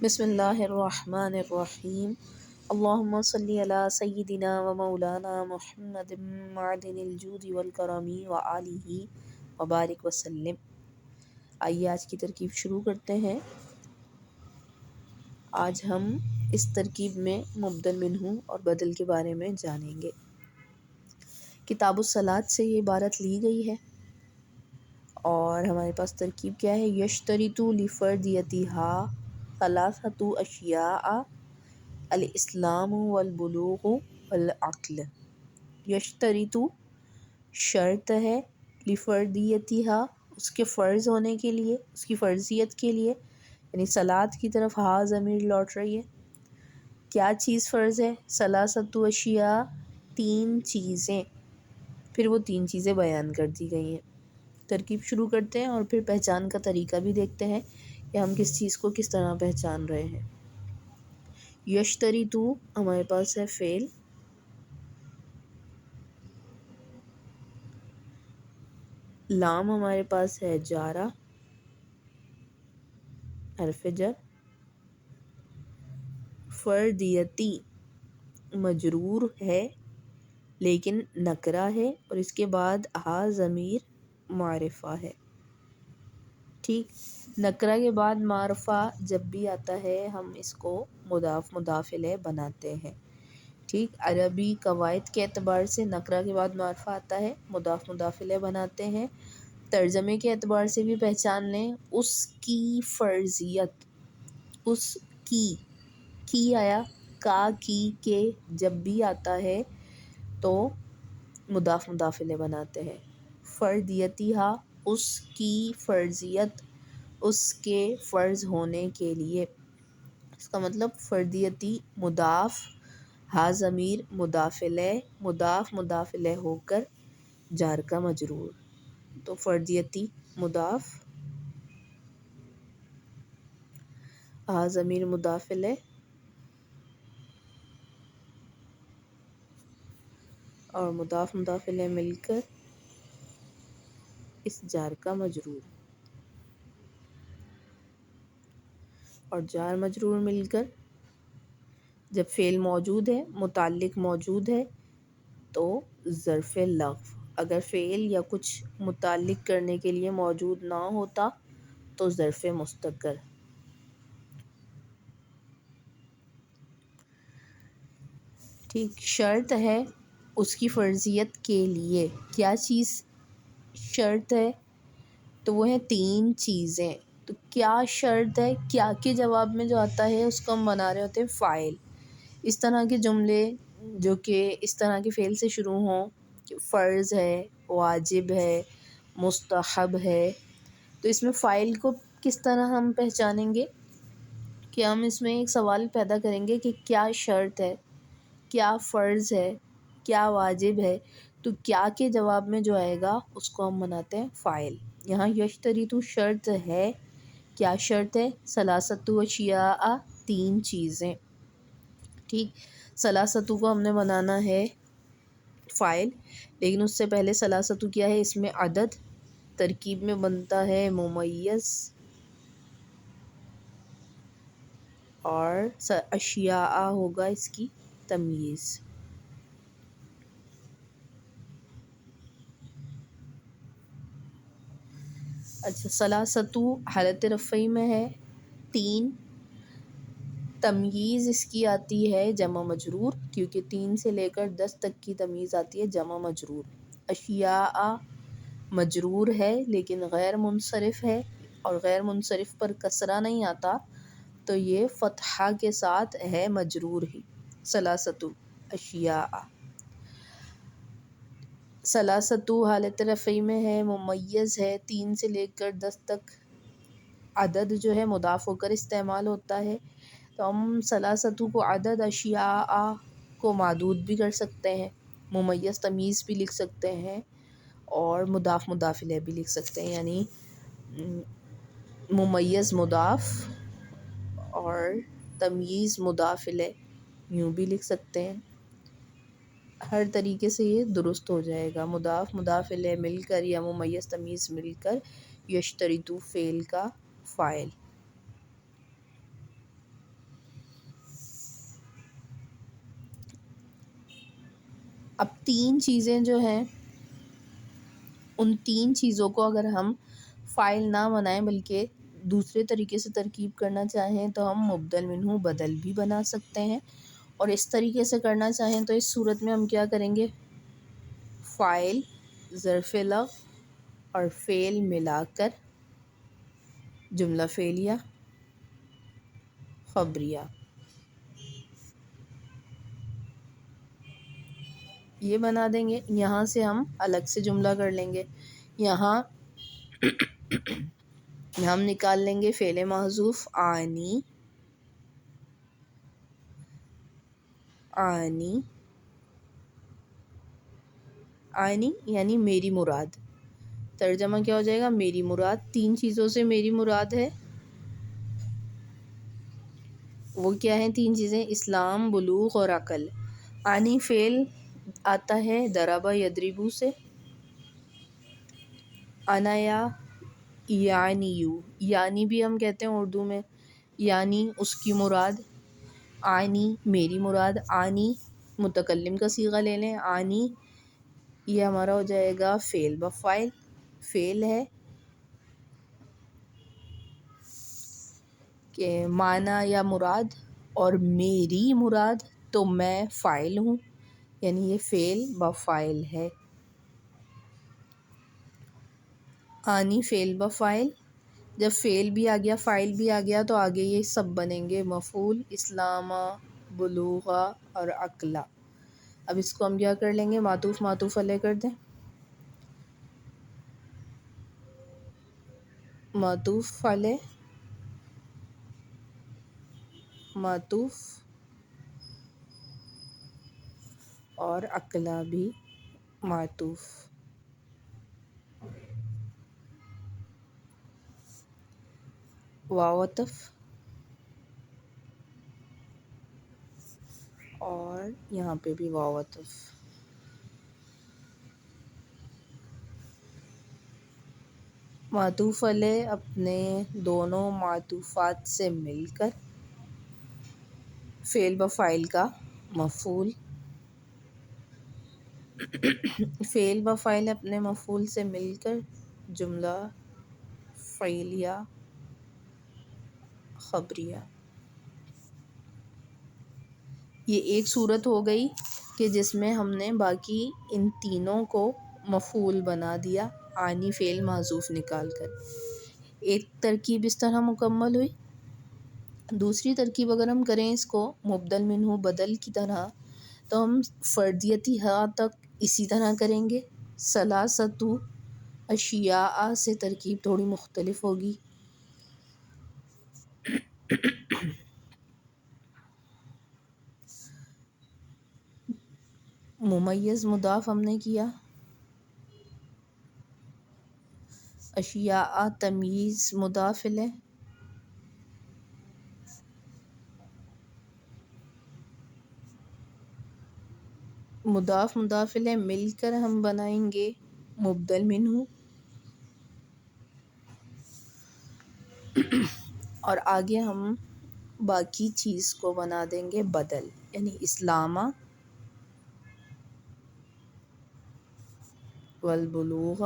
بسم اللہ الرحمن الرحیم۔ اللہم صلی علی سیدنا و مولانا محمد معدن الجود والکرم وآلہ وبارک وسلم۔ آئیے آج کی ترکیب شروع کرتے ہیں۔ آج ہم اس ترکیب میں مبدل منہ اور بدل کے بارے میں جانیں گے۔ کتاب الصلاۃ سے یہ عبارت لی گئی ہے اور ہمارے پاس ترکیب کیا ہے؟ یشترط لفردیتھا ثلاثۃ اشیاء الاسلام والبلوغ والعقل۔ یشترط شرط ہے، لفردیتھا اس کے فرض ہونے کے لیے، اس کی فرضیت کے لیے، یعنی صلاۃ کی طرف ہا ضمیر لوٹ رہی ہے۔ کیا چیز فرض ہے؟ ثلاثۃ اشیاء، تین چیزیں، پھر وہ تین چیزیں بیان کر دی گئی ہیں۔ ترکیب شروع کرتے ہیں اور پھر پہچان کا طریقہ بھی دیکھتے ہیں کہ ہم کس چیز کو کس طرح پہچان رہے ہیں۔ یشترط ہمارے پاس ہے فعل، لام ہمارے پاس ہے جارہ، حرف جر، فردیتی مجرور ہے لیکن نکرہ ہے اور اس کے بعد ہا ضمیر معرفہ ہے۔ ٹھیک، نکرہ کے بعد معرفہ جب بھی آتا ہے ہم اس کو مضاف مضاف الیہ بناتے ہیں۔ ٹھیک، عربی قواعد کے اعتبار سے نکرہ کے بعد معرفہ آتا ہے، مضاف مضاف الیہ بناتے ہیں۔ ترجمے کے اعتبار سے بھی پہچان لیں، اس کی فرضیت، اس کی آیا، کا کی کے جب بھی آتا ہے تو مضاف مضاف الیہ بناتے ہیں۔ فردیتھا اس کی فرضیت، اس کے فرض ہونے کے لیے، اس کا مطلب فردیتی مضاف، ہا ضمیر مضاف الیہ، مضاف الیہ ہو کر جار کا مجرور، تو فردیتی مضاف، ہا ضمیر مضاف الیہ اور مضاف الیہ مل کر اس جار کا مجرور، اور جار مجرور مل کر جب فعل موجود ہے، متعلق موجود ہے تو ظرف لغو، اگر فعل یا کچھ متعلق کرنے کے لیے موجود نہ ہوتا تو ظرف مستقر۔ ٹھیک، شرط ہے اس کی فرضیت کے لیے، کیا چیز شرط ہے؟ تو وہ ہے تین چیزیں۔ تو کیا شرط ہے؟ کیا کے جواب میں جو آتا ہے اس کو ہم بنا رہے ہوتے ہیں فاعل۔ اس طرح کے جملے جو کہ اس طرح کے فعل سے شروع ہوں، کہ فرض ہے، واجب ہے، مستحب ہے، تو اس میں فاعل کو کس طرح ہم پہچانیں گے؟ کہ ہم اس میں ایک سوال پیدا کریں گے کہ کیا شرط ہے، کیا فرض ہے، کیا واجب ہے، تو کیا کے جواب میں جو آئے گا اس کو ہم بناتے ہیں فاعل۔ یہاں یشترط شرط ہے، کیا شرط ہے؟ ثلاثۃ اشیاء، تین چیزیں۔ ٹھیک، ثلاثۃ کو ہم نے بنانا ہے فاعل، لیکن اس سے پہلے ثلاثۃ کیا ہے؟ اس میں عدد، ترکیب میں بنتا ہے ممیز، اور اشیاء ہوگا اس کی تمییز۔ اچھا، ثلاثۃ حالت رفعی میں ہے، تین، تمییز اس کی آتی ہے جمع مجرور، کیونکہ 3 سے لے کر 10 تک کی تمییز آتی ہے جمع مجرور۔ اشیاء مجرور ہے لیکن غیر منصرف ہے، اور غیر منصرف پر کسرہ نہیں آتا تو یہ فتحہ کے ساتھ ہے مجرور ہی۔ ثلاثۃ اشیاء، ثلاثۃ حالت رفعی میں ہے، ممیز ہے، 3 سے لے کر 10 تک عدد جو ہے مضاف ہو کر استعمال ہوتا ہے، تو ہم ثلاثۃ کو عدد، اشیاء کو معدود بھی کر سکتے ہیں، ممیز تمیز بھی لکھ سکتے ہیں، اور مضاف الیہ بھی لکھ سکتے ہیں، یعنی ممیز مضاف اور تمییز مضاف الیہ یوں بھی لکھ سکتے ہیں۔ ہر طریقے سے یہ درست ہو جائے گا، مضاف الیہ مل کر یا ممیز تمیز مل کر یشترط فعل کا فاعل۔ اب تین چیزیں جو ہیں، ان تین چیزوں کو اگر ہم فاعل نہ بنائیں بلکہ دوسرے طریقے سے ترکیب کرنا چاہیں تو ہم مبدل منہ بدل بھی بنا سکتے ہیں، اور اس طریقے سے کرنا چاہیں تو اس صورت میں ہم کیا کریں گے، فاعل، ظرف لغو اور فعل ملا کر جملہ فعلیہ خبریہ یہ بنا دیں گے۔ یہاں سے ہم الگ سے جملہ کر لیں گے، یہاں ہم نکال لیں گے فعل محذوف آنی، آنی، آنی یعنی میری مراد، ترجمہ کیا ہو جائے گا، میری مراد۔ تین چیزوں سے میری مراد ہے، وہ کیا ہیں تین چیزیں، اسلام، بلوغ اور عقل۔ آنی فعل آتا ہے ضرب یضرب سے، انا یا یعنیو، یعنی بھی ہم کہتے ہیں اردو میں، یعنی اس کی مراد، آنی میری مراد، آنی متکلم کا صیغہ لے لیں، آنی یہ ہمارا ہو جائے گا فعل بفاعل، فعل ہے کہ معنی یا مراد، اور میری مراد تو میں فاعل ہوں، یعنی یہ فعل بفاعل ہے۔ آنی فعل بفاعل، جب فعل بھی آ گیا فاعل بھی آ گیا تو آگے یہ سب بنیں گے مفعول، اسلام، بلوغ اور عقل۔ اب اس کو ہم کیا کر لیں گے، معطوف معطوف علیہ کر دیں، معطوف علیہ، معطوف اور عقل بھی معطوف۔ واو عطف اور یہاں پہ بھی واو عطف، معطوف علیہ اپنے دونوں معطوفات سے مل کر فعل بفاعل کا مفعول، فعل بفاعل اپنے مفعول سے مل کر جملہ فعلیہ خبریہ۔ یہ ایک صورت ہو گئی کہ جس میں ہم نے باقی ان تینوں کو مفعول بنا دیا آنی فعل محذوف نکال کر۔ ایک ترکیب اس طرح مکمل ہوئی۔ دوسری ترکیب اگر ہم کریں اس کو مبدل منہ بدل کی طرح تو ہم فردیتی ہا تک اسی طرح کریں گے، ثلاثۃ اشیاء سے ترکیب تھوڑی مختلف ہوگی۔ ممیز مضاف ہم نے کیا، اشیاء تمییز مضاف الیہ، مضاف مضاف الیہ مل کر ہم بنائیں گے مبدل منہ، اور آگے ہم باقی چیز کو بنا دیں گے بدل، یعنی اسلام والبلوغ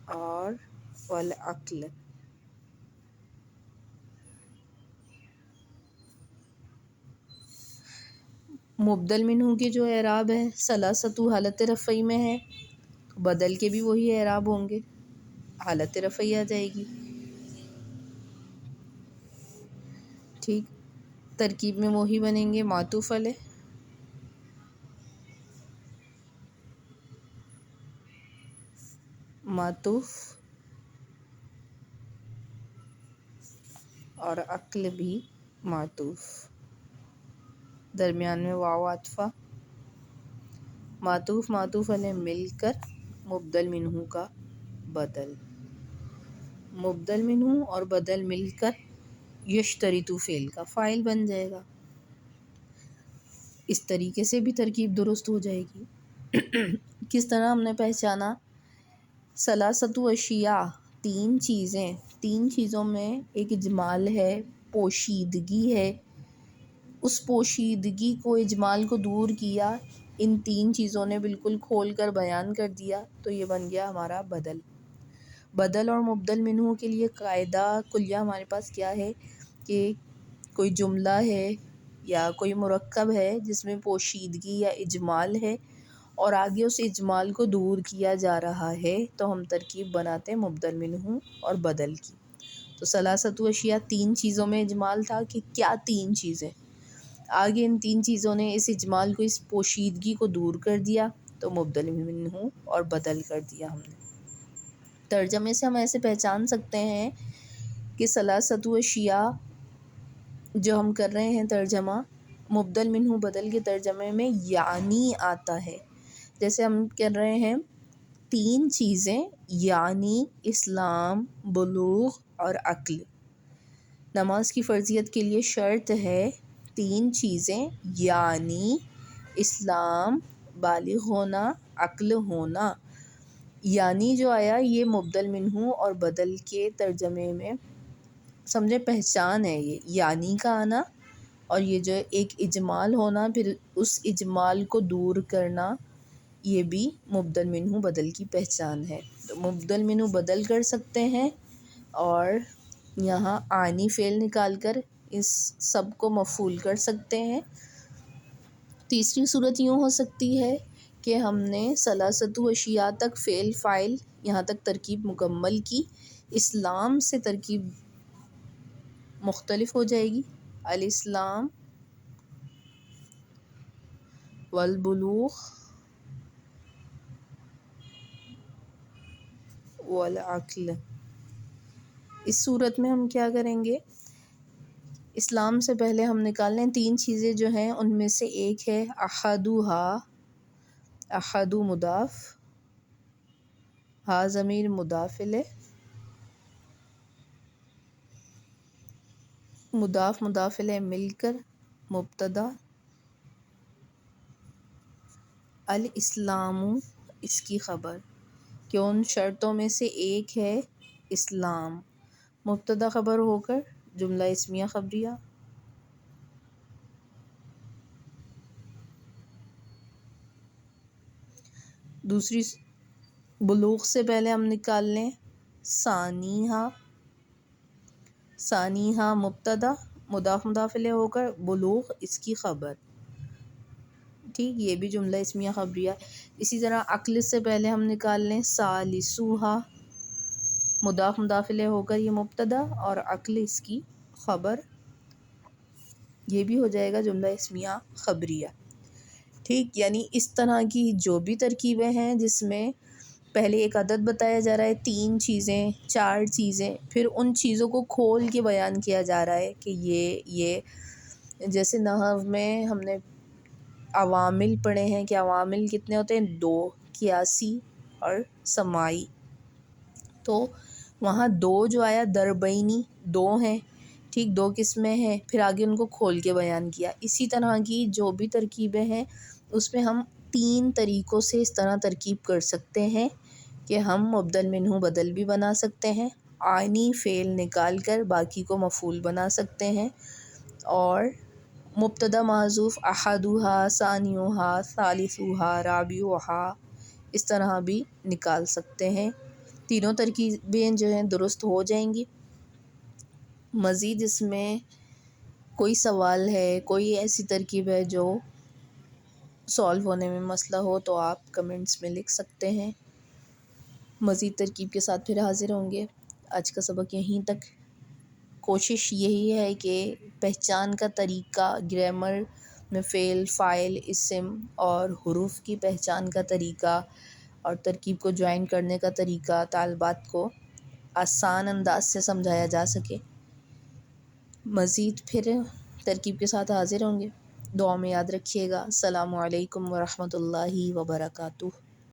اور والعقل۔ مبدل منہ کی جو اعراب ہے ثلاثۃ حالت رفعی میں ہے، بدل کے بھی وہی اعراب ہوں گے، حالت رفعی آ جائے گی۔ ٹھیک، ترکیب میں وہی بنیں گے معطوف علیہ، معطوف اور عقل بھی معطوف، درمیان میں واو عطفہ، معطوف معطوف علیہ مل کر مبدل منہ کا بدل، مبدل منہ اور بدل مل کر یشترط فعل کا فاعل بن جائے گا۔ اس طریقے سے بھی ترکیب درست ہو جائے گی۔ کس طرح ہم نے پہچانا، ثلاثۃ اشیاء تین چیزیں، تین چیزوں میں ایک اجمال ہے، پوشیدگی ہے، اس پوشیدگی کو، اجمال کو دور کیا، ان تین چیزوں نے بالکل کھول کر بیان کر دیا، تو یہ بن گیا ہمارا بدل۔ بدل اور مبدل منہ کے لیے قاعدہ کلیہ ہمارے پاس کیا ہے کہ کوئی جملہ ہے یا کوئی مرکب ہے جس میں پوشیدگی یا اجمال ہے اور آگے اس اجمال کو دور کیا جا رہا ہے، تو ہم ترکیب بناتے ہیں مبدل منہ اور بدل کی۔ تو ثلاثۃ اشیاء، تین چیزوں میں اجمال تھا کہ کیا تین چیزیں، آگے ان تین چیزوں نے اس اجمال کو، اس پوشیدگی کو دور کر دیا، تو مبدل منہ اور بدل کر دیا ہم نے۔ ترجمے سے ہم ایسے پہچان سکتے ہیں کہ ثلاثۃ اشیاء جو ہم کر رہے ہیں ترجمہ، مبدل منہ بدل کے ترجمے میں یعنی آتا ہے۔ جیسے ہم کر رہے ہیں تین چیزیں یعنی اسلام، بلوغ اور عقل۔ نماز کی فرضیت کے لیے شرط ہے تین چیزیں یعنی اسلام، بالغ ہونا، عقل ہونا۔ یعنی جو آیا یہ مبدل منہ اور بدل کے ترجمے میں سمجھے پہچان ہے، یہ یعنی کا آنا اور یہ جو ایک اجمال ہونا، پھر اس اجمال کو دور کرنا، یہ بھی مبدل منہ بدل کی پہچان ہے۔ تو مبدل منہ بدل کر سکتے ہیں اور یہاں آنی فعل نکال کر اس سب کو مفعول کر سکتے ہیں۔ تیسری صورت یوں ہو سکتی ہے کہ ہم نے ثلاثۃ اشیاء تک فعل فاعل یہاں تک ترکیب مکمل کی، اسلام سے ترکیب مختلف ہو جائے گی، الاسلام والبلوغ والعقل۔ اس صورت میں ہم کیا کریں گے، اسلام سے پہلے ہم نکال لیں تین چیزیں جو ہیں، ان میں سے ایک ہے احدھا، احد مضاف، ہا ضمیر مضاف الیہ، مضاف مضاف الیہ مل کر مبتدا، الاسلام اس کی خبر، کہ ان شرطوں میں سے ایک ہے اسلام، مبتدا خبر ہو کر جملہ اسمیہ خبریہ۔ دوسری بلوغ سے پہلے ہم نکال لیں ثانیہا، ثانیہا مبتدا، مضاف مضاف الیہ ہو کر بلوغ اس کی خبر، ٹھیک، یہ بھی جملہ اسمیہ خبریہ۔ اسی طرح عقل سے پہلے ہم نکال لیں ثالثھا، مضاف مضاف الیہ ہو کر یہ مبتدا اور عقل اس کی خبر، یہ بھی ہو جائے گا جملہ اسمیہ خبریہ، ٹھیک۔ یعنی اس طرح کی جو بھی ترکیبیں ہیں جس میں پہلے ایک عدد بتایا جا رہا ہے، تین چیزیں، چار چیزیں، پھر ان چیزوں کو کھول کے بیان کیا جا رہا ہے کہ یہ جیسے نحو میں ہم نے عوامل پڑھے ہیں کہ عوامل کتنے ہوتے ہیں، دو، قیاسی اور سماعی، تو وہاں دو جو آیا ضربینی، دو ہیں، ٹھیک، دو قسمیں ہیں، پھر آگے ان کو کھول کے بیان کیا۔ اسی طرح کی جو بھی ترکیبیں ہیں اس میں ہم تین طریقوں سے اس طرح ترکیب کر سکتے ہیں کہ ہم مبدل منہ بدل بھی بنا سکتے ہیں، آنی فعل نکال کر باقی کو مفعول بنا سکتے ہیں، اور مبتدا محذوف احدھا، ثانیھا، ثالثھا، رابعھا اس طرح بھی نکال سکتے ہیں۔ تینوں ترکیبیں جو ہیں درست ہو جائیں گی۔ مزید اس میں کوئی سوال ہے، کوئی ایسی ترکیب ہے جو سولو ہونے میں مسئلہ ہو، تو آپ کمنٹس میں لکھ سکتے ہیں، مزید ترکیب کے ساتھ پھر حاضر ہوں گے۔ آج کا سبق یہیں تک۔ کوشش یہی ہے کہ پہچان کا طریقہ، گرامر میں فعل، فاعل، اسم اور حروف کی پہچان کا طریقہ اور ترکیب کو جوائن کرنے کا طریقہ طالبات کو آسان انداز سے سمجھایا جا سکے۔ مزید پھر ترکیب کے ساتھ حاضر ہوں گے، دعا میں یاد رکھیے گا۔ السلام علیکم ورحمۃ اللہ وبرکاتہ۔